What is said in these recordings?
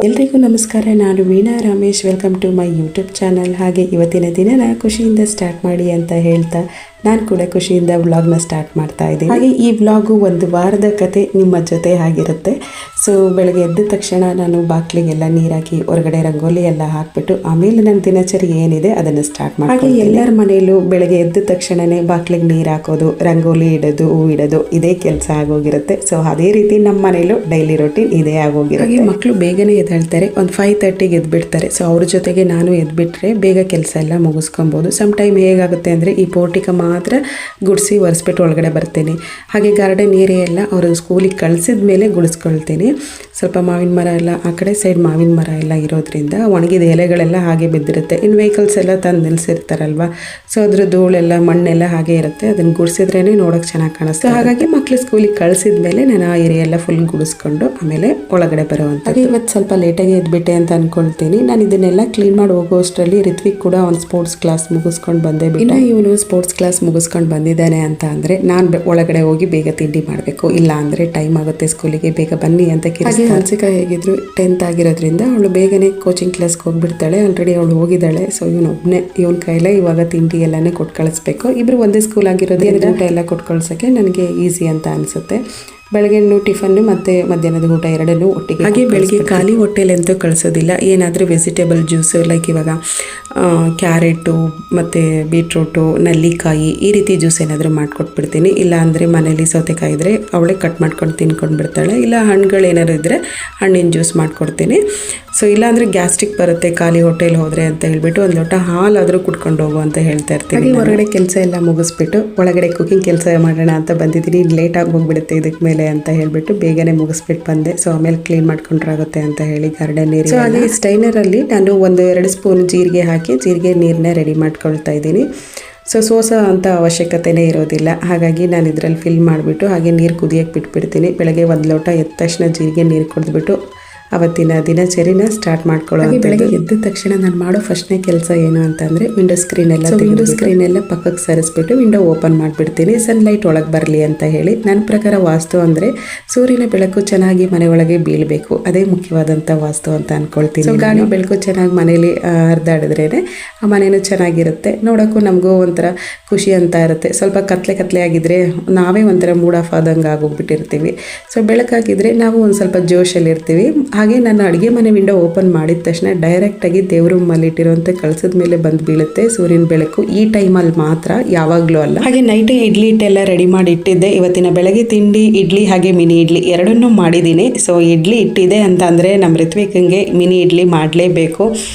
ಎಲ್ರಿಗೂ ನಮಸ್ಕಾರ. ನಾನು Veena Ramesh. Welcome to my YouTube channel. ಹಾಗೆ ಇವತ್ತಿನ ದಿನನ ಖುಷಿಯಿಂದ ಸ್ಟಾರ್ಟ್ ಮಾಡಿ ಅಂತ ಹೇಳ್ತಾ ನಾನು ಕೂಡ ಖುಷಿಯಿಂದ ವ್ಲಾಗ್ನ ಸ್ಟಾರ್ಟ್ ಮಾಡ್ತಾ ಇದ್ದೀನಿ. ಹಾಗೆ ಈ ವ್ಲಾಗು ಒಂದು ವಾರದ ಕತೆ ನಿಮ್ಮ ಜೊತೆ ಆಗಿರುತ್ತೆ. ಸೊ ಬೆಳಗ್ಗೆ ಎದ್ದ ತಕ್ಷಣ ನಾನು ಬಾಕ್ಲಿಗೆಲ್ಲ ನೀರಾಕಿ ಹೊರಗಡೆ ರಂಗೋಲಿ ಎಲ್ಲ ಹಾಕ್ಬಿಟ್ಟು ಆಮೇಲೆ ನನ್ನ ದಿನಚರಿ ಏನಿದೆ ಅದನ್ನು ಸ್ಟಾರ್ಟ್ ಮಾಡಿ. ಹಾಗೆ ಎಲ್ಲರ ಮನೆಯಲ್ಲೂ ಬೆಳಗ್ಗೆ ಎದ್ದ ತಕ್ಷಣನೇ ಬಾಕ್ಲಿಗೆ ನೀರು ಹಾಕೋದು, ರಂಗೋಲಿ ಇಡೋದು, ಹೂ ಇಡೋದು ಇದೇ ಕೆಲಸ ಆಗೋಗಿರುತ್ತೆ. ಸೊ ಅದೇ ರೀತಿ ನಮ್ಮ ಮನೆಯಲ್ಲೂ ಡೈಲಿ ರೊಟೀನ್ ಇದೇ ಆಗೋಗಿರುತ್ತೆ. ಹಾಗೆ ಮಕ್ಕಳು ಬೇಗನೆ ಎದ್ದೇಳ್ತಾರೆ, ಒಂದು 5:30ಗೆ ಎದ್ಬಿಡ್ತಾರೆ. ಸೊ ಅವ್ರ ಜೊತೆಗೆ ನಾನು ಎದ್ಬಿಟ್ರೆ ಬೇಗ ಕೆಲಸ ಎಲ್ಲ ಮುಗಿಸ್ಕೊಬೋದು. ಸಮ್ ಟೈಮ್ ಹೇಗಾಗುತ್ತೆ ಅಂದರೆ ಈ ಪೋರ್ಟಿಕ ಮಾತ್ರ ಗುಡಿಸಿ ಒರೆಸ್ಬಿಟ್ಟು ಒಳಗಡೆ ಬರ್ತೀನಿ. ಹಾಗೆ ಗಾರ್ಡನ್ ಏರಿಯಾ ಎಲ್ಲ ಅವರು ಸ್ಕೂಲಿಗೆ ಕಳಿಸಿದ ಮೇಲೆ ಗುಡಿಸ್ಕೊಳ್ತೀನಿ. ಸ್ವಲ್ಪ ಮಾವಿನ ಮರ ಎಲ್ಲ ಆ ಕಡೆ ಸೈಡ್ ಮಾವಿನ ಮರ ಎಲ್ಲ ಇರೋದ್ರಿಂದ ಒಣಗಿದ ಎಲೆಗಳೆಲ್ಲ ಹಾಗೆ ಬಿದ್ದಿರುತ್ತೆ. ಇನ್ನು ವೆಹಿಕಲ್ಸ್ ಎಲ್ಲ ತಂದು ನಿಲ್ಲಿಸಿರ್ತಾರಲ್ವ, ಸೊ ಅದ್ರ ಧೂಳೆಲ್ಲ ಮಣ್ಣೆಲ್ಲ ಹಾಗೆ ಇರುತ್ತೆ. ಅದನ್ನು ಗುಡಿಸಿದ್ರೇ ನೋಡೋಕೆ ಚೆನ್ನಾಗಿ ಕಾಣಿಸ್ತು. ಹಾಗಾಗಿ ಮಕ್ಕಳು ಸ್ಕೂಲಿಗೆ ಕಳಿಸಿದ ಮೇಲೆ ನಾನು ಆ ಏರಿಯಾ ಎಲ್ಲ ಫುಲ್ ಗುಡಿಸ್ಕೊಂಡು ಆಮೇಲೆ ಒಳಗಡೆ ಬರುವಂಥ. ಹಾಗೆ ಇವತ್ತು ಸ್ವಲ್ಪ ಲೇಟಾಗಿ ಎದ್ಬಿಟ್ಟೆ ಅಂತ ಅಂದ್ಕೊಳ್ತೀನಿ. ನಾನು ಇದನ್ನೆಲ್ಲ ಕ್ಲೀನ್ ಮಾಡಿ ಹೋಗೋಷ್ಟರಲ್ಲಿ ರಿತ್ವಿಕ್ ಕೂಡ ಒಂದು ಸ್ಪೋರ್ಟ್ಸ್ ಕ್ಲಾಸ್ ಮುಗಿಸ್ಕೊಂಡು ಬಂದೆ. ಇನ್ನು ಇವನು ಸ್ಪೋರ್ಟ್ಸ್ ಕ್ಲಾಸ್ ಮುಗಿಸ್ಕೊಂಡು ಬಂದಿದ್ದಾನೆ ಅಂತ ಅಂದರೆ ನಾನು ಒಳಗಡೆ ಹೋಗಿ ಬೇಗ ತಿಂಡಿ ಮಾಡಬೇಕು, ಇಲ್ಲ ಅಂದರೆ ಟೈಮ್ ಆಗುತ್ತೆ ಸ್ಕೂಲಿಗೆ, ಬೇಗ ಬನ್ನಿ ಅಂತ ಕಿರಿಸ್ತಾರೆ. ಹನ್ಸಿಕಾ ಹೇಗಿದ್ರು 10th ಆಗಿರೋದ್ರಿಂದ ಅವಳು ಬೇಗನೆ ಕೋಚಿಂಗ್ ಕ್ಲಾಸ್ಗೆ ಹೋಗ್ಬಿಡ್ತಾಳೆ. ಆಲ್ರೆಡಿ ಅವಳು ಹೋಗಿದ್ದಾಳೆ. ಸೊ ಇವನ ಕೈಲೇ ಇವಾಗ ತಿಂಡಿ ಎಲ್ಲನೇ ಕೊಟ್ಟು ಕಳಿಸ್ಬೇಕು. ಇಬ್ಬರು ಒಂದೇ ಸ್ಕೂಲ್ ಆಗಿರೋದ್ರಿಂದ ಊಟ ಎಲ್ಲ ಕೊಟ್ಟು ಕಳ್ಸೋಕ್ಕೆ ನನಗೆ ಈಸಿ ಅಂತ ಅನಿಸುತ್ತೆ. ಬೆಳಗ್ಗೆನೂ ಟಿಫನ್ನು ಮತ್ತು ಮಧ್ಯಾಹ್ನದ ಊಟ ಎರಡನ್ನೂ ಒಟ್ಟಿಗೆ. ಹಾಗೆ ಬೆಳಗ್ಗೆ ಖಾಲಿ ಹೊಟ್ಟೆಲಂತೂ ಕಳಿಸೋದಿಲ್ಲ. ಏನಾದರೂ ವೆಜಿಟೇಬಲ್ ಜ್ಯೂಸು ಲೈಕ್ ಇವಾಗ ಕ್ಯಾರೆಟು ಮತ್ತು ಬೀಟ್ರೂಟು, ನಲ್ಲಿಕಾಯಿ ಈ ರೀತಿ ಜ್ಯೂಸ್ ಏನಾದರೂ ಮಾಡಿಕೊಟ್ಬಿಡ್ತೀನಿ. ಇಲ್ಲ ಅಂದರೆ ಮನೇಲಿ ಸೌತೆಕಾಯಿ ಇದ್ದರೆ ಅವಳೇ ಕಟ್ ಮಾಡ್ಕೊಂಡು ತಿನ್ಕೊಂಡು ಬಿಡ್ತಾಳೆ. ಇಲ್ಲ ಹಣ್ಣುಗಳು ಏನಾದ್ರು ಇದ್ದರೆ ಹಣ್ಣಿನ ಜ್ಯೂಸ್ ಮಾಡಿಕೊಡ್ತೀನಿ. ಸೊ ಇಲ್ಲಾಂದರೆ ಗ್ಯಾಸ್ಟ್ರಿಕ್ ಬರುತ್ತೆ ಖಾಲಿ ಹೊಟ್ಟೆಲಿ ಹೋದರೆ ಅಂತ ಹೇಳ್ಬಿಟ್ಟು ಒಂದು ಲೋಟ ಹಾಲಾದರೂ ಕುಡ್ಕೊಂಡು ಹೋಗು ಅಂತ ಹೇಳ್ತಾ ಇರ್ತೀನಿ. ಹೊರಗಡೆ ಕೆಲಸ ಎಲ್ಲ ಮುಗಿಸ್ಬಿಟ್ಟು ಒಳಗಡೆ ಕುಕಿಂಗ್ ಕೆಲಸ ಮಾಡೋಣ ಅಂತ ಬಂದಿದ್ದೀನಿ. ಲೇಟಾಗಿ ಹೋಗ್ಬಿಡುತ್ತೆ ಇದಕ್ಕೆ ಮೇಲೆ ಅಂತ ಹೇಳ್ಬಿಟ್ಟು ಬೇಗನೆ ಮುಗಿಸ್ಬಿಟ್ಟು ಬಂದೆ. ಸೊ ಆಮೇಲೆ ಕ್ಲೀನ್ ಮಾಡ್ಕೊಂಡ್ರಾಗುತ್ತೆ ಅಂತ ಹೇಳಿ ಗಾರ್ಡನ್ ಏರಿಯಾ. ಸೊ ಹಾಗೆ ಸ್ಟೈನರಲ್ಲಿ ನಾನು 1-2 ಸ್ಪೂನ್ ಜೀರಿಗೆ ಹಾಕಿ ಜೀರಿಗೆ ನೀರನ್ನ ರೆಡಿ ಮಾಡ್ಕೊಳ್ತಾ ಇದ್ದೀನಿ. ಸೊ ಸೋಸ ಅಂತ ಅವಶ್ಯಕತೆನೇ ಇರೋದಿಲ್ಲ. ಹಾಗಾಗಿ ನಾನು ಇದರಲ್ಲಿ ಫಿಲ್ ಮಾಡಿಬಿಟ್ಟು ಹಾಗೆ ನೀರು ಕುದಿಯೋಕ್ಕೆ ಬಿಟ್ಬಿಡ್ತೀನಿ. ಬೆಳಗ್ಗೆ 1 ಲೋಟ ಎದ್ದ ತಕ್ಷಣ ಜೀರಿಗೆ ನೀರು ಕುಡಿದ್ಬಿಟ್ಟು ಅವತ್ತಿನ ದಿನಚರಿನ ಸ್ಟಾರ್ಟ್ ಮಾಡ್ಕೊಳ್ಳೋ. ಬೆಳಗ್ಗೆ ಎದ್ದ ತಕ್ಷಣ ನಾನು ಮಾಡೋ ಫಸ್ಟ್ನೇ ಕೆಲಸ ಏನು ಅಂತಂದರೆ ವಿಂಡೋ ಸ್ಕ್ರೀನ್ ಎಲ್ಲ ಪಕ್ಕಕ್ಕೆ ಸರಿಸ್ಬಿಟ್ಟು ವಿಂಡೋ ಓಪನ್ ಮಾಡಿಬಿಡ್ತೀನಿ, ಸನ್ಲೈಟ್ ಒಳಗೆ ಬರಲಿ ಅಂತ ಹೇಳಿ. ನನ್ನ ಪ್ರಕಾರ ವಾಸ್ತು ಅಂದರೆ ಸೂರ್ಯನ ಬೆಳಕು ಚೆನ್ನಾಗಿ ಮನೆ ಒಳಗೆ ಬೀಳಬೇಕು, ಅದೇ ಮುಖ್ಯವಾದಂಥ ವಾಸ್ತು ಅಂತ ಅಂದ್ಕೊಳ್ತೀನಿ. ಸೊ ಗಾಳಿ ಬೆಳಕು ಚೆನ್ನಾಗಿ ಮನೇಲಿ ಹರಿದಾಡಿದ್ರೇ ಆ ಮನೇನೂ ಚೆನ್ನಾಗಿರುತ್ತೆ, ನೋಡೋಕ್ಕೂ ನಮಗೂ ಒಂಥರ ಖುಷಿ ಅಂತ ಇರುತ್ತೆ. ಸ್ವಲ್ಪ ಕತ್ಲೆ ಆಗಿದ್ದರೆ ನಾವೇ ಒಂಥರ ಮೂಡ್ ಆಫ್ ಆದಂಗೆ ಆಗೋಗ್ಬಿಟ್ಟಿರ್ತೀವಿ. ಸೊ ಬೆಳಕಾಗಿದ್ದರೆ ನಾವು ಒಂದು ಸ್ವಲ್ಪ ಜೋಶಲ್ಲಿರ್ತೀವಿ. ಹಾಗೆ ನಾನು ಅಡುಗೆ ಮನೆ ವಿಂಡೋ ಓಪನ್ ಮಾಡಿದ ತಕ್ಷಣ ಡೈರೆಕ್ಟಾಗಿ ದೇವ್ರ ರೂಮಲ್ಲಿ ಇಟ್ಟಿರೋಂಥ ಕಳಸದ ಮೇಲೆ ಬಂದು ಬೀಳುತ್ತೆ ಸೂರ್ಯನ ಬೆಳಕು. ಈ ಟೈಮಲ್ಲಿ ಮಾತ್ರ, ಯಾವಾಗಲೂ ಅಲ್ಲ. ಹಾಗೆ ನೈಟ್ ಇಡ್ಲಿ ಹಿಟ್ಟೆಲ್ಲ ರೆಡಿ ಮಾಡಿ ಇಟ್ಟಿದ್ದೆ. ಇವತ್ತಿನ ಬೆಳಗ್ಗೆ ತಿಂಡಿ ಇಡ್ಲಿ ಹಾಗೆ ಮಿನಿ ಇಡ್ಲಿ ಎರಡನ್ನೂ ಮಾಡಿದ್ದೀನಿ. ಸೊ ಇಡ್ಲಿ ಇಟ್ಟಿದೆ ಅಂತ ಅಂದರೆ ನಮ್ಮ ಋತ್ವಿಕಂಗೆ ಮಿನಿ ಇಡ್ಲಿ ಮಾಡಲೇಬೇಕು.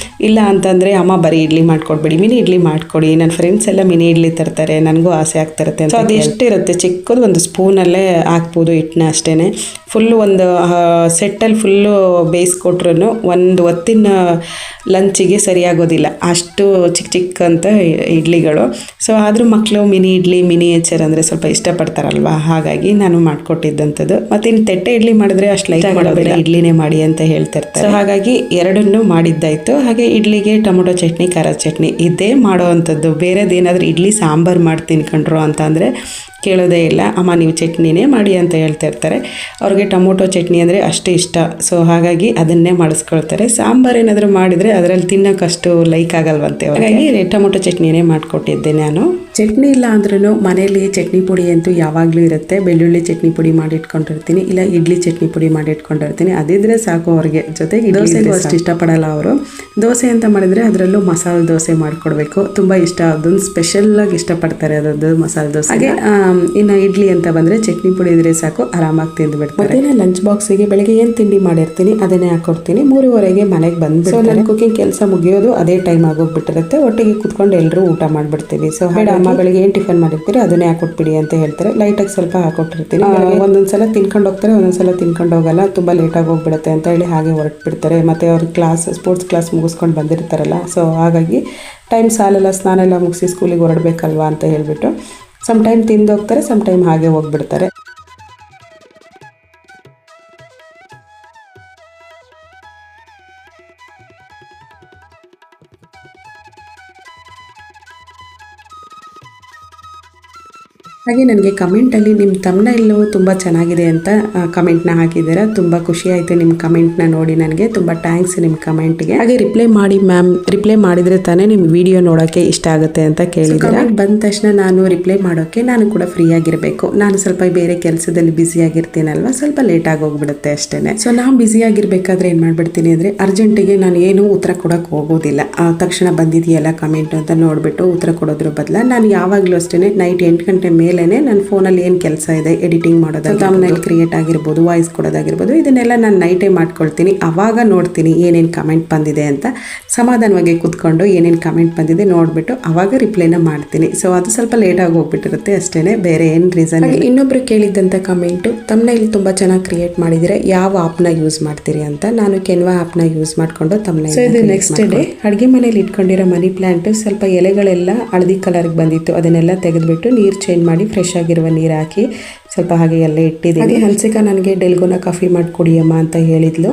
ಇಲ್ಲ ಅಂತಂದರೆ ಅಮ್ಮ ಬರೀ ಇಡ್ಲಿ ಮಾಡಿಕೊಡ್ಬೇಡಿ, ಮಿನಿ ಇಡ್ಲಿ ಮಾಡಿಕೊಡಿ, ನನ್ನ ಫ್ರೆಂಡ್ಸ್ ಎಲ್ಲ ಮಿನಿ ಇಡ್ಲಿ ತರ್ತಾರೆ, ನನಗೂ ಆಸೆ ಆಗ್ತಿರುತ್ತೆ ಅಂತ. ಅದು ಎಷ್ಟಿರುತ್ತೆ ಚಿಕ್ಕದು, ಒಂದು ಸ್ಪೂನಲ್ಲೇ ಹಾಕ್ಬೋದು ಹಿಟ್ಟನ್ನ ಅಷ್ಟೇ. ಫುಲ್ಲು ಒಂದು ಸೆಟ್ಟಲ್ಲಿ ಫುಲ್ಲು ಬೇಯಿಸ್ಕೊಟ್ರು ಒಂದು ಹೊತ್ತಿನ ಲಂಚಿಗೆ ಸರಿಯಾಗೋದಿಲ್ಲ, ಅಷ್ಟು ಚಿಕ್ಕ ಅಂತ ಇಡ್ಲಿಗಳು. ಸೊ ಆದರೂ ಮಕ್ಕಳು ಮಿನಿ ಇಡ್ಲಿ ಮಿನಿಯೇಚರ್ ಅಂದರೆ ಸ್ವಲ್ಪ ಇಷ್ಟಪಡ್ತಾರಲ್ವ, ಹಾಗಾಗಿ ನಾನು ಮಾಡಿಕೊಟ್ಟಿದ್ದಂಥದ್ದು. ಮತ್ತು ಇನ್ನು ತೆಟ್ಟೆ ಇಡ್ಲಿ ಮಾಡಿದ್ರೆ ಅಷ್ಟು ಲೈಕ್ ಮಾಡೋದಿಲ್ಲ, ಇಡ್ಲಿನೇ ಮಾಡಿ ಅಂತ ಹೇಳ್ತಿರ್ತಾರೆ. ಸೊ ಹಾಗಾಗಿ ಎರಡನ್ನೂ ಮಾಡಿದ್ದಾಯಿತು. ಹಾಗೆ ಇಡ್ಲಿಗೆ ಟೊಮೊಟೊ ಚಟ್ನಿ, ಖಾರ ಚಟ್ನಿ ಇದೇ ಮಾಡೋ ಅಂಥದ್ದು. ಬೇರೆದೇನಾದರೂ ಇಡ್ಲಿ ಸಾಂಬಾರು ಮಾಡಿ ತಿನ್ಕೊಂಡ್ರು ಅಂತ ಅಂದರೆ ಕೇಳೋದೇ ಇಲ್ಲ, ಅಮ್ಮ ನೀವು ಚಟ್ನಿನೇ ಮಾಡಿ ಅಂತ ಹೇಳ್ತಾ ಇರ್ತಾರೆ. ಅವ್ರಿಗೆ ಟೊಮೊಟೊ ಚಟ್ನಿ ಅಂದರೆ ಅಷ್ಟು ಇಷ್ಟ. ಸೊ ಹಾಗಾಗಿ ಅದನ್ನೇ ಮಾಡಿಸ್ಕೊಳ್ತಾರೆ. ಸಾಂಬಾರು ಏನಾದರೂ ಮಾಡಿದರೆ ಅದರಲ್ಲಿ ತಿನ್ನೋಕ್ಕಷ್ಟು ಲೈಕ್ ಆಗಲ್ವಂತೆ, ಹಾಗಾಗಿ ಟೊಮೊಟೊ ಚಟ್ನಿನೇ ಮಾಡಿಕೊಟ್ಟಿದ್ದೆ ನಾನು. ಚಟ್ನಿ ಇಲ್ಲ ಅಂದ್ರೂ ಮನೇಲಿ ಚಟ್ನಿ ಪುಡಿ ಅಂತೂ ಯಾವಾಗಲೂ ಇರುತ್ತೆ. ಬೆಳ್ಳುಳ್ಳಿ ಚಟ್ನಿ ಪುಡಿ ಮಾಡಿಟ್ಕೊಂಡಿರ್ತೀನಿ, ಇಲ್ಲ ಇಡ್ಲಿ ಚಟ್ನಿ ಪುಡಿ ಮಾಡಿಟ್ಕೊಂಡಿರ್ತೀನಿ. ಅದಿದ್ರೆ ಸಾಕು ಅವ್ರಿಗೆ. ಜೊತೆಗೆ ದೋಸೆಗೂ ಅಷ್ಟು ಇಷ್ಟಪಡಲ್ಲ ಅವರು. ದೋಸೆ ಅಂತ ಮಾಡಿದರೆ ಅದರಲ್ಲೂ ಮಸಾಲೆ ದೋಸೆ ಮಾಡಿಕೊಡ್ಬೇಕು, ತುಂಬ ಇಷ್ಟ. ಅದೊಂದು ಸ್ಪೆಷಲ್ಲಾಗಿ ಇಷ್ಟಪಡ್ತಾರೆ ಅದರದ್ದು ಮಸಾಲೆ ದೋಸೆ. ಹಾಗೆ ಇನ್ನು ಇಡ್ಲಿ ಅಂತ ಬಂದರೆ ಚಟ್ನಿ ಪುಡಿ ಇದ್ರೆ ಸಾಕು, ಆರಾಮಾಗಿ ತಿಂದುಬಿಡ್ತಾರೆ. ಮಧ್ಯಾಹ್ನ ಲಂಚ್ ಬಾಕ್ಸಿಗೆ ಬೆಳಗ್ಗೆ ಏನು ತಿಂಡಿ ಮಾಡಿರ್ತೀನಿ ಅದನ್ನೇ ಹಾಕೊಡ್ತೀನಿ. 3:30ಗೆ ಮನೆಗೆ ಬಂದು ನನ್ನ ಕುಕಿಂಗ್ ಕೆಲಸ ಮುಗಿಯೋದು ಅದೇ ಟೈಮ್ ಆಗೋಗ್ಬಿಟ್ಟಿರುತ್ತೆ. ಒಟ್ಟಿಗೆ ಕುತ್ಕೊಂಡು ಎಲ್ಲರೂ ಊಟ ಮಾಡಿಬಿಡ್ತೀವಿ. ಸೊ ಬೇಡ ಅಮ್ಮ ಬೆಳಗ್ಗೆ ಏನು ಟಿಫನ್ ಮಾಡಿರ್ತೀರಿ ಅದನ್ನೇ ಹಾಕೊಟ್ಬಿಡಿ ಅಂತ ಹೇಳ್ತಾರೆ. ಲೈಟಾಗಿ ಸ್ವಲ್ಪ ಹಾಕೊಟ್ಟಿರ್ತೀನಿ. ಒಂದೊಂದ್ಸಲ ತಿನ್ಕೊಂಡು ಹೋಗ್ತಾರೆ, ಒಂದೊಂದ್ಸಲ ತಿನ್ಕೊಂಡು ಹೋಗಲ್ಲ, ತುಂಬ ಲೇಟಾಗಿ ಹೋಗ್ಬಿಡುತ್ತೆ ಅಂತ ಹೇಳಿ ಹಾಗೆ ಹೊರಟ್ಬಿಡ್ತಾರೆ. ಮತ್ತು ಅವ್ರ ಸ್ಪೋರ್ಟ್ಸ್ ಕ್ಲಾಸ್ ಮುಗಿಸ್ಕೊಂಡು ಬಂದಿರ್ತಾರಲ್ಲ, ಸೊ ಹಾಗಾಗಿ ಟೈಮ್ ಸಾಲೆಲ್ಲ ಸ್ನಾನ ಎಲ್ಲ ಮುಗಿಸಿ ಸ್ಕೂಲಿಗೆ ಹೊರಡಬೇಕಲ್ವಾ ಅಂತ ಹೇಳ್ಬಿಟ್ಟು ಸಮ್ ಟೈಮ್ ತಿಂದು ಹೋಗ್ತಾರೆ, ಸಮ್ ಟೈಮ್ ಹಾಗೆ ಹೋಗ್ಬಿಡ್ತಾರೆ. ಹಾಗೆ ನನಗೆ ಕಮೆಂಟಲ್ಲಿ ನಿಮ್ಮ ತಮ್ನೈಲು ತುಂಬ ಚೆನ್ನಾಗಿದೆ ಅಂತ ಕಮೆಂಟ್ನ ಹಾಕಿದ್ದೀರಾ. ತುಂಬ ಖುಷಿ ಆಯಿತು ನಿಮ್ಮ ಕಮೆಂಟ್ನ ನೋಡಿ. ನನಗೆ ತುಂಬ ಥ್ಯಾಂಕ್ಸ್ ನಿಮ್ಮ ಕಮೆಂಟ್ಗೆ. ಹಾಗೆ ರಿಪ್ಲೈ ಮಾಡಿ ಮ್ಯಾಮ್, ರಿಪ್ಲೈ ಮಾಡಿದರೆ ತಾನೇ ನಿಮ್ಮ ವಿಡಿಯೋ ನೋಡೋಕ್ಕೆ ಇಷ್ಟ ಆಗುತ್ತೆ ಅಂತ ಕೇಳಿದ್ದೀರಾ. ಬಂದ ತಕ್ಷಣ ನಾನು ರಿಪ್ಲೈ ಮಾಡೋಕ್ಕೆ ನಾನು ಕೂಡ ಫ್ರೀ ಆಗಿರಬೇಕು. ನಾನು ಸ್ವಲ್ಪ ಬೇರೆ ಕೆಲಸದಲ್ಲಿ ಬ್ಯುಸಿ ಆಗಿರ್ತೀನಲ್ವ, ಸ್ವಲ್ಪ ಲೇಟಾಗಿ ಹೋಗ್ಬಿಡುತ್ತೆ ಅಷ್ಟೇ. ಸೊ ನಾನು ಬ್ಯುಸಿ ಆಗಿರಬೇಕಾದ್ರೆ ಏನು ಮಾಡಿಬಿಡ್ತೀನಿ ಅಂದರೆ ಅರ್ಜೆಂಟಿಗೆ ನಾನು ಏನೂ ಉತ್ತರ ಕೊಡೋಕ್ಕೆ ಹೋಗೋದಿಲ್ಲ. ತಕ್ಷಣ ಬಂದಿದೆಯಲ್ಲ ಕಮೆಂಟ್ ಅಂತ ನೋಡಿಬಿಟ್ಟು ಉತ್ತರ ಕೊಡೋದ್ರ ಬದಲು ನಾನು ಯಾವಾಗಲೂ ಅಷ್ಟೇ ನೈಟ್ 8 ಗಂಟೆ ಮೇಲೆ ನನ್ನ ಫೋನಲ್ಲಿ ಏನು ಕೆಲಸ ಇದೆ, ಎಡಿಟಿಂಗ್ ಮಾಡೋದು, ಥಂಬ್ನೇಲ್ ಕ್ರಿಯೇಟ್ ಆಗಿರ್ಬೋದು, ವಾಯ್ಸ್ ಕೊಡೋದಾಗಿರ್ಬೋದು, ಇದನ್ನೆಲ್ಲ ನಾನು ನೈಟೇ ಮಾಡ್ಕೊಳ್ತೀನಿ. ಆವಾಗ ನೋಡ್ತೀನಿ ಏನೇನು ಕಮೆಂಟ್ ಬಂದಿದೆ ಅಂತ. ಸಮಾಧಾನವಾಗಿ ಕೂತ್ಕೊಂಡು ಏನೇನು ಕಮೆಂಟ್ ಬಂದಿದೆ ನೋಡಿಬಿಟ್ಟು ಆವಾಗ ರಿಪ್ಲೈನ ಮಾಡ್ತೀನಿ. ಸೊ ಅದು ಸ್ವಲ್ಪ ಲೇಟಾಗಿ ಹೋಗ್ಬಿಟ್ಟಿರುತ್ತೆ ಅಷ್ಟೇ, ಬೇರೆ ಏನು ರೀಸನ್. ಇನ್ನೊಬ್ರು ಕೇಳಿದ್ದಂಥ ಕಮೆಂಟು, ಥಂಬ್ನೇಲ್ ತುಂಬ ಚೆನ್ನಾಗಿ ಕ್ರಿಯೇಟ್ ಮಾಡಿದರೆ ಯಾವ ಆ್ಯಪ್ನ ಯೂಸ್ ಮಾಡ್ತೀರಿ ಅಂತ. ನಾನು ಕೆನ್ವಾ ಆ್ಯಪ್ನ ಯೂಸ್ ಮಾಡಿಕೊಂಡು ಥಂಬ್ನೇಲ್. ಸೊ ಇದು ನೆಕ್ಸ್ಟ್ ಡೇ ಅಡುಗೆ ಮನೇಲಿ ಇಟ್ಕೊಂಡಿರೋ ಮನಿ ಪ್ಲ್ಯಾಂಟ್ ಸ್ವಲ್ಪ ಎಲೆಗಳೆಲ್ಲ ಹಳದಿ ಕಲರ್ಗೆ ಬಂದಿತ್ತು. ಅದನ್ನೆಲ್ಲ ತೆಗೆದುಬಿಟ್ಟು ನೀರು ಚೇಂಜ್ ಮಾಡಿ ಫ್ರೆಶ್ ಆಗಿರುವ ನೀರು ಹಾಕಿ ಸ್ವಲ್ಪ ಹಾಗೆ ಎಲ್ಲ ಇಟ್ಟಿದ್ದೀನಿ. ಹಾಗೆ ಹನ್ಸಿಕಾ ನನಗೆ ಡೆಲ್ಗೋನಾ ಕಾಫಿ ಮಾಡಿ ಕುಡಿಯಮ್ಮ ಅಂತ ಹೇಳಿದ್ಲು.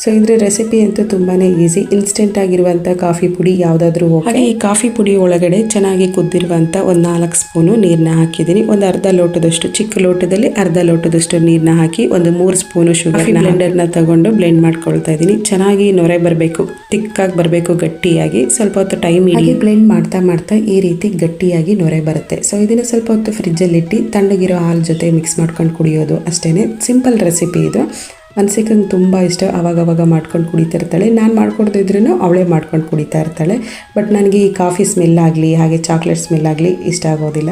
ಸೊ ಇದ್ರ ರೆಸಿಪಿ ಅಂತೂ ತುಂಬಾ ಈಸಿ. ಇನ್ಸ್ಟೆಂಟ್ ಆಗಿರುವಂಥ ಕಾಫಿ ಪುಡಿ ಯಾವುದಾದ್ರೂ ಹಾಗೆ ಈ ಕಾಫಿ ಪುಡಿ ಒಳಗಡೆ ಚೆನ್ನಾಗಿ ಕುದ್ದಿರುವಂಥ ಒಂದು 4 ಸ್ಪೂನು ನೀರನ್ನ ಹಾಕಿದ್ದೀನಿ. ಒಂದು ಅರ್ಧ ಲೋಟದಷ್ಟು, ಚಿಕ್ಕ ಲೋಟದಲ್ಲಿ ಅರ್ಧ ಲೋಟದಷ್ಟು ನೀರನ್ನ ಹಾಕಿ ಒಂದು 3 ಸ್ಪೂನು ಶುಗರ್ ಬ್ಲೆಂಡರ್ನ ತಗೊಂಡು ಬ್ಲೆಂಡ್ ಮಾಡ್ಕೊಳ್ತಾ ಇದ್ದೀನಿ. ಚೆನ್ನಾಗಿ ನೊರೆ ಬರಬೇಕು, ತಿಕ್ಕಾಗಿ ಬರಬೇಕು, ಗಟ್ಟಿಯಾಗಿ. ಸ್ವಲ್ಪ ಹೊತ್ತು ಟೈಮ್ ಇಡಿ. ಬ್ಲೆಂಡ್ ಮಾಡ್ತಾ ಮಾಡ್ತಾ ಈ ರೀತಿ ಗಟ್ಟಿಯಾಗಿ ನೊರೆ ಬರುತ್ತೆ. ಸೊ ಇದನ್ನು ಸ್ವಲ್ಪ ಹೊತ್ತು ಫ್ರಿಜ್ಜಲ್ಲಿ ಇಟ್ಟು ತಣ್ಣಗಿರೋ ಹಾಲು ಜೊತೆ ಮಿಕ್ಸ್ ಮಾಡ್ಕೊಂಡು ಕುಡಿಯೋದು ಅಷ್ಟೇ. ಸಿಂಪಲ್ ರೆಸಿಪಿ ಇದು. ಹನ್ಸಿಕಂಗೆ ತುಂಬ ಇಷ್ಟ, ಆವಾಗವಾಗ ಮಾಡ್ಕೊಂಡು ಕುಡಿತಾ ಇರ್ತಾಳೆ. ನಾನು ಮಾಡ್ಕೊಡ್ದಿದ್ರೂ ಅವಳೇ ಮಾಡ್ಕೊಂಡು ಕುಡಿತಾ ಇರ್ತಾಳೆ. ಬಟ್ ನನಗೆ ಈ ಕಾಫಿ ಸ್ಮೆಲ್ ಆಗಲಿ ಹಾಗೆ ಚಾಕ್ಲೇಟ್ ಸ್ಮೆಲ್ ಆಗಲಿ ಇಷ್ಟ ಆಗೋದಿಲ್ಲ.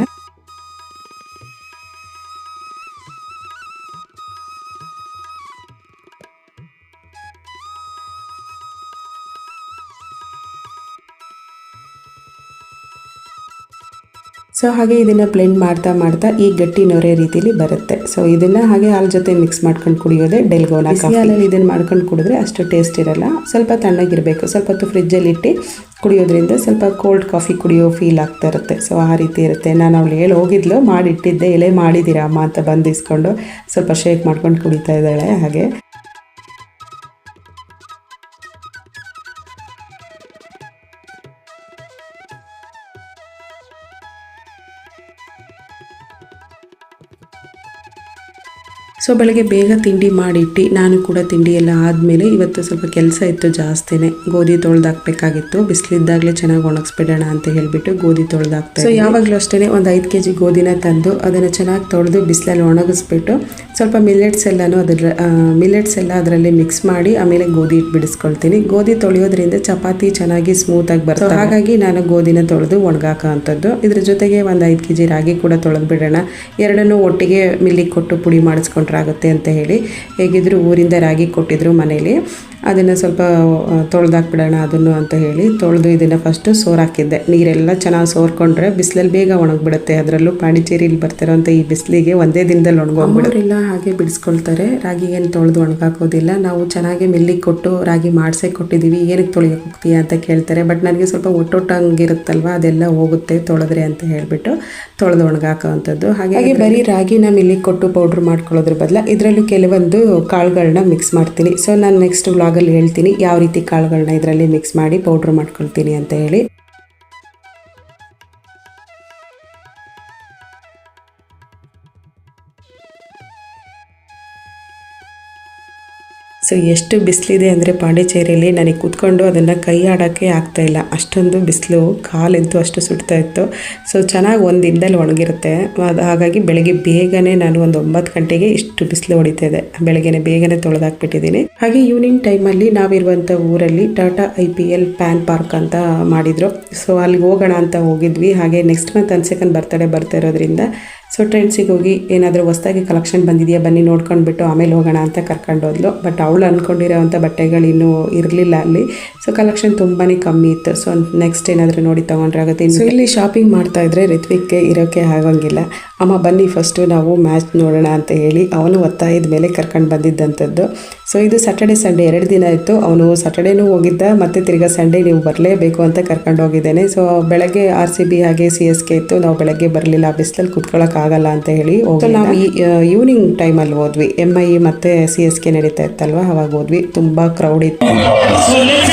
ಸೊ ಹಾಗೆ ಇದನ್ನು ಬ್ಲೆಂಡ್ ಮಾಡ್ತಾ ಮಾಡ್ತಾ ಈ ಗಟ್ಟಿ ನೊರೆ ರೀತಿಲಿ ಬರುತ್ತೆ. ಸೊ ಇದನ್ನು ಹಾಗೆ ಹಾಲು ಜೊತೆ ಮಿಕ್ಸ್ ಮಾಡ್ಕೊಂಡು ಕುಡಿಯೋದೇ ಡೆಲ್ಗೋನಾ ಕಾಫಿ. ಹಾಲಲ್ಲಿ ಇದನ್ನು ಮಾಡ್ಕೊಂಡು ಕುಡಿದ್ರೆ ಅಷ್ಟು ಟೇಸ್ಟ್ ಇರಲ್ಲ. ಸ್ವಲ್ಪ ತಣ್ಣಗಿರಬೇಕು. ಸ್ವಲ್ಪ ಹೊತ್ತು ಫ್ರಿಜ್ಜಲ್ಲಿ ಇಟ್ಟು ಕುಡಿಯೋದ್ರಿಂದ ಸ್ವಲ್ಪ ಕೋಲ್ಡ್ ಕಾಫಿ ಕುಡಿಯೋ ಫೀಲ್ ಆಗ್ತಾ ಇರುತ್ತೆ. ಸೊ ಆ ರೀತಿ ಇರುತ್ತೆ. ನಾನು ಅವಳು ಹೇಳಿ ಹೋಗಿದ್ಲು, ಮಾಡಿಟ್ಟಿದ್ದೆ, ಎಲೆ ಮಾಡಿದ್ದೀರಾ ಅಮ್ಮ ಅಂತ ಬಂದಿಸ್ಕೊಂಡು ಸ್ವಲ್ಪ ಶೇಕ್ ಮಾಡ್ಕೊಂಡು ಕುಡಿತಾ ಇದ್ದಾಳೆ. ಹಾಗೆ ಸೊ ಬೆಳಗ್ಗೆ ಬೇಗ ತಿಂಡಿ ಮಾಡಿಟ್ಟು ನಾನು ಕೂಡ ತಿಂಡಿ ಎಲ್ಲ ಆದಮೇಲೆ ಇವತ್ತು ಸ್ವಲ್ಪ ಕೆಲಸ ಇತ್ತು ಜಾಸ್ತಿನೇ. ಗೋಧಿ ತೊಳೆದಾಕಬೇಕಾಗಿತ್ತು. ಬಿಸಿಲಿದ್ದಾಗಲೇ ಚೆನ್ನಾಗಿ ಒಣಗಿಸ್ಬಿಡೋಣ ಅಂತ ಹೇಳಿಬಿಟ್ಟು ಗೋಧಿ ತೊಳೆದಾಕ್ತಾ. ಸೊ ಯಾವಾಗಲೂ ಅಷ್ಟೇ ಒಂದು 5 kg ಗೋಧಿನ ತಂದು ಅದನ್ನು ಚೆನ್ನಾಗಿ ತೊಳೆದು ಬಿಸಿಲಲ್ಲಿ ಒಣಗಿಸ್ಬಿಟ್ಟು ಸ್ವಲ್ಪ ಮಿಲ್ಲೆಟ್ಸ್ ಎಲ್ಲ ಅದರಲ್ಲಿ ಮಿಕ್ಸ್ ಮಾಡಿ ಆಮೇಲೆ ಗೋಧಿ ಇಟ್ಟು ಬಿಡಿಸ್ಕೊಳ್ತೀನಿ. ಗೋಧಿ ತೊಳೆಯೋದ್ರಿಂದ ಚಪಾತಿ ಚೆನ್ನಾಗಿ ಸ್ಮೂತಾಗಿ ಬರ್ತದೆ. ಹಾಗಾಗಿ ನಾನು ಗೋಧಿನ ತೊಳೆದು ಒಣಗಾಕೋ ಅಂಥದ್ದು. ಇದ್ರ ಜೊತೆಗೆ ಒಂದು 5 kg ರಾಗಿ ಕೂಡ ತೊಳೆದು ಬಿಡೋಣ. ಎರಡನ್ನೂ ಒಟ್ಟಿಗೆ ಮಿಲ್ಲಿಗೆ ಕೊಟ್ಟು ಪುಡಿ ಮಾಡಿಸ್ಕೊಂಡ್ರೆ ಆಗುತ್ತೆ ಅಂತ ಹೇಳಿ. ಹೇಗಿದ್ರು ಊರಿಂದ ರಾಗಿ ಕೊಟ್ಟಿದ್ರು ಮನೇಲಿ, ಅದನ್ನು ಸ್ವಲ್ಪ ತೊಳೆದಾಕ್ಬಿಡೋಣ ಅದನ್ನು ಅಂತ ಹೇಳಿ ತೊಳೆದು ಇದನ್ನು ಫಸ್ಟು ಸೋರಾಕಿದ್ದೆ. ನೀರೆಲ್ಲ ಚೆನ್ನಾಗಿ ಸೋರ್ಕೊಂಡ್ರೆ ಬಿಸಿಲಲ್ಲಿ ಬೇಗ ಒಣಗಿಬಿಡುತ್ತೆ. ಅದರಲ್ಲೂ ಪಾಂಡಿಚೇರಿಲಿ ಬರ್ತಿರೋಂಥ ಈ ಬಿಸಿಲಿಗೆ ಒಂದೇ ದಿನದಲ್ಲಿ ಒಣಗೋಗ್ಬಿಡೋರಿಲ್ಲ. ಹಾಗೆ ಬಿಡಿಸ್ಕೊಳ್ತಾರೆ. ರಾಗಿ ಏನು ತೊಳೆದು ಒಣಗಾಕೋದಿಲ್ಲ. ನಾವು ಚೆನ್ನಾಗಿ ಮಿಲ್ಲಿಗೆ ಕೊಟ್ಟು ರಾಗಿ ಮಾಡಿಸೇ ಕೊಟ್ಟಿದ್ದೀವಿ, ಏನಕ್ಕೆ ತೊಳೆಯೋಕೆ ಹೋಗ್ತೀಯಾ ಅಂತ ಕೇಳ್ತಾರೆ. ಬಟ್ ನನಗೆ ಸ್ವಲ್ಪ ಒಟ್ಟೊಟ್ಟಂಗಿರುತ್ತಲ್ವ, ಅದೆಲ್ಲ ಹೋಗುತ್ತೆ ತೊಳೆದ್ರೆ ಅಂತ ಹೇಳಿಬಿಟ್ಟು ತೊಳೆದು ಒಣಗಾಕೋ ಅಂಥದ್ದು. ಹಾಗೆ ಬರೀ ರಾಗಿನ ಮಿಲ್ಲಿಗೆ ಕೊಟ್ಟು ಪೌಡ್ರ್ ಮಾಡ್ಕೊಳ್ಳೋದ್ರ ಬದಲು ಇದರಲ್ಲೂ ಕೆಲವೊಂದು ಕಾಳುಗಳನ್ನ ಮಿಕ್ಸ್ ಮಾಡ್ತೀನಿ. ಸೊ ನಾನು ನೆಕ್ಸ್ಟ್ ವ್ಲಾಗಲ್ಲಿ ಹೇಳ್ತೀನಿ ಯಾವ ರೀತಿ ಕಾಳುಗಳನ್ನ ಇದರಲ್ಲಿ ಮಿಕ್ಸ್ ಮಾಡಿ ಪೌಡ್ರ್ ಮಾಡ್ಕೊಳ್ತೀನಿ ಅಂತ ಹೇಳಿ. ಸೊ ಎಷ್ಟು ಬಿಸಿಲಿದೆ ಅಂದರೆ ಪಾಂಡಿಚೇರಿಯಲ್ಲಿ ನನಗೆ ಕೂತ್ಕೊಂಡು ಅದನ್ನು ಕೈ ಆಡೋಕ್ಕೆ ಆಗ್ತಾಯಿಲ್ಲ. ಅಷ್ಟೊಂದು ಬಿಸಿಲು, ಕಾಲಂತೂ ಅಷ್ಟು ಸುಡ್ತಾ ಇತ್ತು. ಸೊ ಚೆನ್ನಾಗಿ ಒಂದು ದಿನದಲ್ಲಿ ಒಣಗಿರುತ್ತೆ. ಹಾಗಾಗಿ ಬೆಳಗ್ಗೆ ಬೇಗನೆ ನಾನು ಒಂದು 9 ಗಂಟೆಗೆ ಇಷ್ಟು ಬಿಸಿಲು ಹೊಡಿತಾ ಇದೆ. ಬೆಳಗ್ಗೆನೆ ಬೇಗನೆ ತೊಳೆದಾಕ್ಬಿಟ್ಟಿದ್ದೀನಿ. ಹಾಗೆ ಈವ್ನಿಂಗ್ ಟೈಮಲ್ಲಿ ನಾವಿರುವಂಥ ಊರಲ್ಲಿ ಟಾಟಾ IPL ಪ್ಯಾನ್ ಪಾರ್ಕ್ ಅಂತ ಮಾಡಿದರು. ಸೊ ಅಲ್ಲಿಗೆ ಹೋಗೋಣ ಅಂತ ಹೋಗಿದ್ವಿ. ಹಾಗೆ ನೆಕ್ಸ್ಟ್ ಮಂತ್ ಹನ್ಸಿಕನ್ ಬರ್ತಡೇ ಬರ್ತಾ ಇರೋದ್ರಿಂದ ಸೊ ಟ್ರೆಂಡ್ಸಿಗೆ ಹೋಗಿ ಏನಾದರೂ ಹೊಸದಾಗಿ ಕಲೆಕ್ಷನ್ ಬಂದಿದೆಯಾ ಬನ್ನಿ ನೋಡ್ಕೊಂಡ್ಬಿಟ್ಟು ಆಮೇಲೆ ಹೋಗೋಣ ಅಂತ ಕರ್ಕೊಂಡು ಹೋದ್ಲು. ಬಟ್ ಅವಳು ಅಂದ್ಕೊಂಡಿರೋವಂಥ ಬಟ್ಟೆಗಳು ಇನ್ನೂ ಇರಲಿಲ್ಲ ಅಲ್ಲಿ. ಸೊ ಕಲೆಕ್ಷನ್ ತುಂಬಾ ಕಮ್ಮಿ ಇತ್ತು. ಸೊ ನೆಕ್ಸ್ಟ್ ಏನಾದರೂ ನೋಡಿ ತೊಗೊಂಡ್ರೆ ಆಗುತ್ತೆ. ಸೊ ಇಲ್ಲಿ ಶಾಪಿಂಗ್ ಮಾಡ್ತಾ ಇದ್ರೆ ರಿತ್ವಿಕ್ಗೆ ಇರೋಕ್ಕೆ ಆಗೋಂಗಿಲ್ಲ. ಅಮ್ಮ ಬನ್ನಿ ಫಸ್ಟು ನಾವು ಮ್ಯಾಚ್ ನೋಡೋಣ ಅಂತ ಹೇಳಿ ಅವನು ಒತ್ತಾಯದ ಮೇಲೆ ಕರ್ಕೊಂಡು ಬಂದಿದ್ದಂಥದ್ದು. ಸೊ ಇದು ಸ್ಯಾಟರ್ಡೆ ಸಂಡೇ 2 ದಿನ ಇತ್ತು. ಅವನು ಸ್ಯಾಟರ್ಡೇನೂ ಹೋಗಿದ್ದ, ಮತ್ತು ತಿರ್ಗಾ ಸಂಡೇ ನೀವು ಬರಲೇಬೇಕು ಅಂತ ಕರ್ಕೊಂಡು ಹೋಗಿದ್ದೇನೆ. ಸೊ ಬೆಳಗ್ಗೆ RCB ಹಾಗೆ CSK ಇತ್ತು. ನಾವು ಬೆಳಗ್ಗೆ ಬರಲಿಲ್ಲ, ಬಿಸಿಲಲ್ಲಿ ಕುತ್ಕೊಳ್ಳೋಕ್ಕಾಗಲ್ಲ ಅಂತ ಹೇಳಿ ನಾವು ಈವ್ನಿಂಗ್ ಟೈಮಲ್ಲಿ ಹೋದ್ವಿ. MI ಮತ್ತು CSK ನಡೀತಾ ಇತ್ತಲ್ವ, ಅವಾಗ ಹೋದ್ವಿ. ತುಂಬ ಕ್ರೌಡ್ ಇತ್ತು. CSK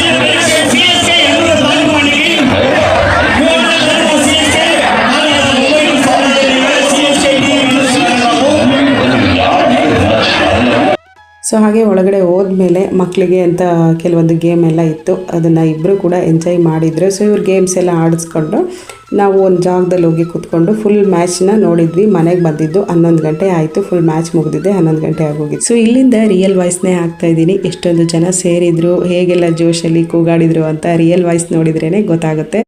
ಸೊ ಹಾಗೆ ಒಳಗಡೆ ಹೋದ್ಮೇಲೆ ಮಕ್ಕಳಿಗೆ ಅಂತ ಕೆಲವೊಂದು ಗೇಮ್ ಎಲ್ಲ ಇತ್ತು, ಅದನ್ನು ಇಬ್ಬರು ಕೂಡ ಎಂಜಾಯ್ ಮಾಡಿದರು. ಸೊ ಇವ್ರು ಗೇಮ್ಸ್ ಎಲ್ಲ ಆಡಿಸ್ಕೊಂಡು ನಾವು ಒಂದು ಜಾಗದಲ್ಲಿ ಹೋಗಿ ಕೂತ್ಕೊಂಡು ಫುಲ್ ಮ್ಯಾಚ್ನ ನೋಡಿದ್ವಿ. ಮನೆಗೆ ಬಂದಿದ್ದು 11 ಗಂಟೆ ಆಯಿತು, ಫುಲ್ ಮ್ಯಾಚ್ ಮುಗಿದಿದೆ 11 ಗಂಟೆ ಆಗೋಗಿತ್ತು. ಸೊ ಇಲ್ಲಿಂದ ರಿಯಲ್ ವಾಯ್ಸ್ನೇ ಹಾಕ್ತಾ ಇದ್ದೀನಿ. ಎಷ್ಟೊಂದು ಜನ ಸೇರಿದ್ರು, ಹೇಗೆಲ್ಲ ಜೋಶಲ್ಲಿ ಕೂಗಾಡಿದ್ರು ಅಂತ ರಿಯಲ್ ವಾಯ್ಸ್ ನೋಡಿದ್ರೇ ಗೊತ್ತಾಗುತ್ತೆ.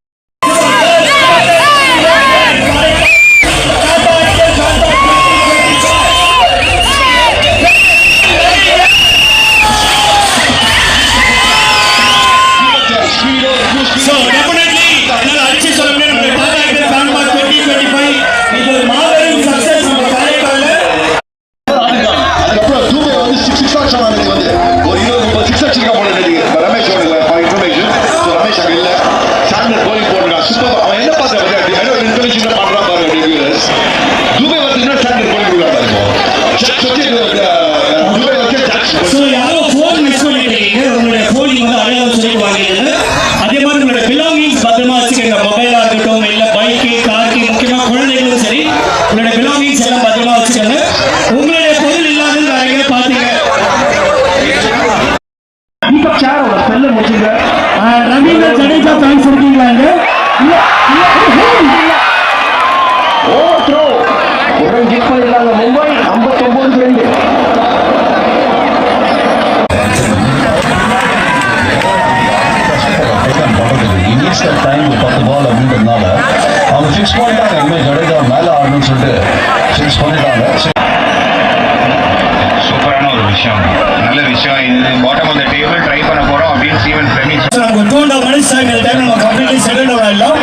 சூப்பரான ஒரு விஷயம், நல்ல விஷயம். இது bottom of the table try பண்ண போறோம் அப்படின்னு ஸ்டீவன் பிரமிஸ் நம்ம 2.5 minutes ஆகிற டைம் நம்ம கம்ப்ளீட்லி செட்டில் டவுன் ஆயிடலாம்.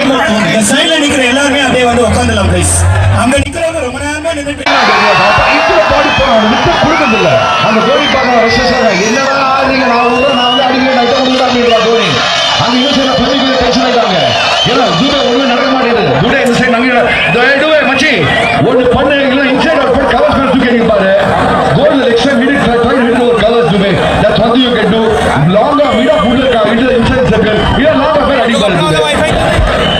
இந்த சைடுல நிக்கிற எல்லாரும் அப்படியே வந்து உட்கார்ந்துலாம் ப்ளீஸ். அங்க நிக்கிறவங்க ரொம்ப நேரமா நின்னுட்டு இப்ப பாடி போறாங்க, விட்டு கொடுக்கிறது இல்ல. அந்த தோனி பார்க்க ரஷஸாக என்னடா நீங்க நான் வந்து அடிக்கடி நைட் வந்து அப்படிங்களா தோனி அங்க யூஸ் பண்ணி டென்ஷன் ஆயிட்டாங்க. ஏன்னா ஜூடே ஒண்ணு நடக்க மாட்டேங்குது. ஜூடே இந்த சைடு நங்க டூவே மச்சி ஒன்னு பண்ணு, இல்ல இன்சைட் அவுட் போட் கவர்ஸ் பண்ணி தூக்கி பாரு. கோல் லெக் சைடு மிட் ட்ரை ஹிட் ஓவர் கவர்ஸ் ஜூடே. That's what you can do. லாங்கா mid off put into inside circle. இது லாங்கா பேர் அடி பாரு.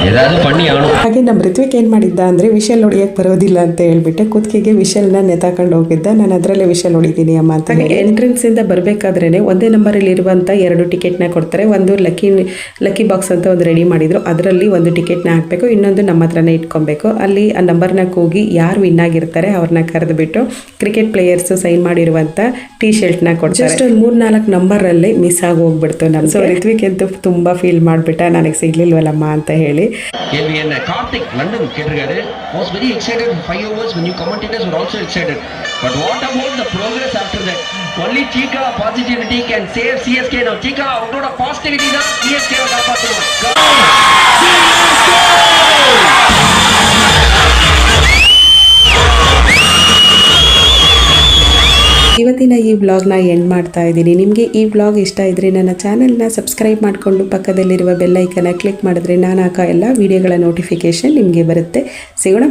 ஏதாவது பண்ணி ஆகணும். ಹಾಗೆ ನಮ್ಮ ಋತ್ವಿಕ್ ಏನು ಮಾಡಿದ್ದ ಅಂದರೆ ವಿಷಲ್ ಹೊಡಿಯೋಕ್ಕೆ ಬರೋದಿಲ್ಲ ಅಂತ ಹೇಳ್ಬಿಟ್ಟು ಕುತ್ತಿಗೆಗೆ ವಿಷಲ್ನ ನೆತಾಕೊಂಡು ಹೋಗಿದ್ದ. ನಾನು ಅದರಲ್ಲೇ ವಿಷಲ್ ಹೊಡಿತೀನಿ ಅಮ್ಮ ಅಂತ. ಎಂಟ್ರೆನ್ಸಿಂದ ಬರಬೇಕಾದ್ರೇ ಒಂದೇ ನಂಬರಲ್ಲಿ ಇರುವಂಥ 2 ಟಿಕೆಟ್ನ ಕೊಡ್ತಾರೆ. ಒಂದು ಲಕ್ಕಿ ಬಾಕ್ಸ್ ಅಂತ ಒಂದು ರೆಡಿ ಮಾಡಿದ್ರು, ಅದರಲ್ಲಿ ಒಂದು ಟಿಕೆಟ್ನ ಹಾಕಬೇಕು, ಇನ್ನೊಂದು ನಮ್ಮ ಹತ್ರನೇ ಇಟ್ಕೊಬೇಕು. ಅಲ್ಲಿ ಆ ನಂಬರ್ನ ಕೂಗಿ ಯಾರು ವಿನ್ ಆಗಿರ್ತಾರೆ ಅವ್ರನ್ನ ಕರೆದುಬಿಟ್ಟು ಕ್ರಿಕೆಟ್ ಪ್ಲೇಯರ್ಸ್ ಸೈನ್ ಮಾಡಿರುವಂಥ ಟೀ ಶರ್ಟ್ನ ಕೊಡ್ತಾರೆ. ಜಸ್ಟ್ ಒಂದು 3-4 ನಂಬರಲ್ಲಿ ಮಿಸ್ ಆಗಿ ಹೋಗ್ಬಿಡ್ತು ನಮ್ಗೆ. ಸೊ ಋತ್ವಿಕ್ ಅಂತೂ ತುಂಬ ಫೀಲ್ ಮಾಡಿಬಿಟ್ಟ, ನನಗೆ ಸಿಗ್ಲಿಲ್ವಲ್ಲಮ್ಮ ಅಂತ ಹೇಳಿ. கேள்வி என்ன கார்த்திக் லண்டன் கேட்டிருக்காரு. was very excited for 5 hours when you commentators were also excited, but what about the progress after that? Only Chika positivity can save CSK. now Chika அவங்களோட பாசிட்டிவிட்டி தான் CSK வை காப்பாத்தும். ಇವತ್ತಿನ ಈ ವ್ಲಾಗ್ನ ಎಂಡ್ ಮಾಡ್ತಾ ಇದ್ದೀನಿ. ನಿಮಗೆ ಈ ವ್ಲಾಗ್ ಇಷ್ಟ ಇದ್ದರೆ ನನ್ನ ಚಾನಲ್ನ ಸಬ್ಸ್ಕ್ರೈಬ್ ಮಾಡಿಕೊಂಡು ಪಕ್ಕದಲ್ಲಿರುವ ಬೆಲ್ ಐಕನ್ನ ಕ್ಲಿಕ್ ಮಾಡಿದ್ರೆ ನಾನು ಹಾಕೋ ಎಲ್ಲ ವಿಡಿಯೋಗಳ ನೋಟಿಫಿಕೇಷನ್ ನಿಮಗೆ ಬರುತ್ತೆ. ಸಿಗೋಣ.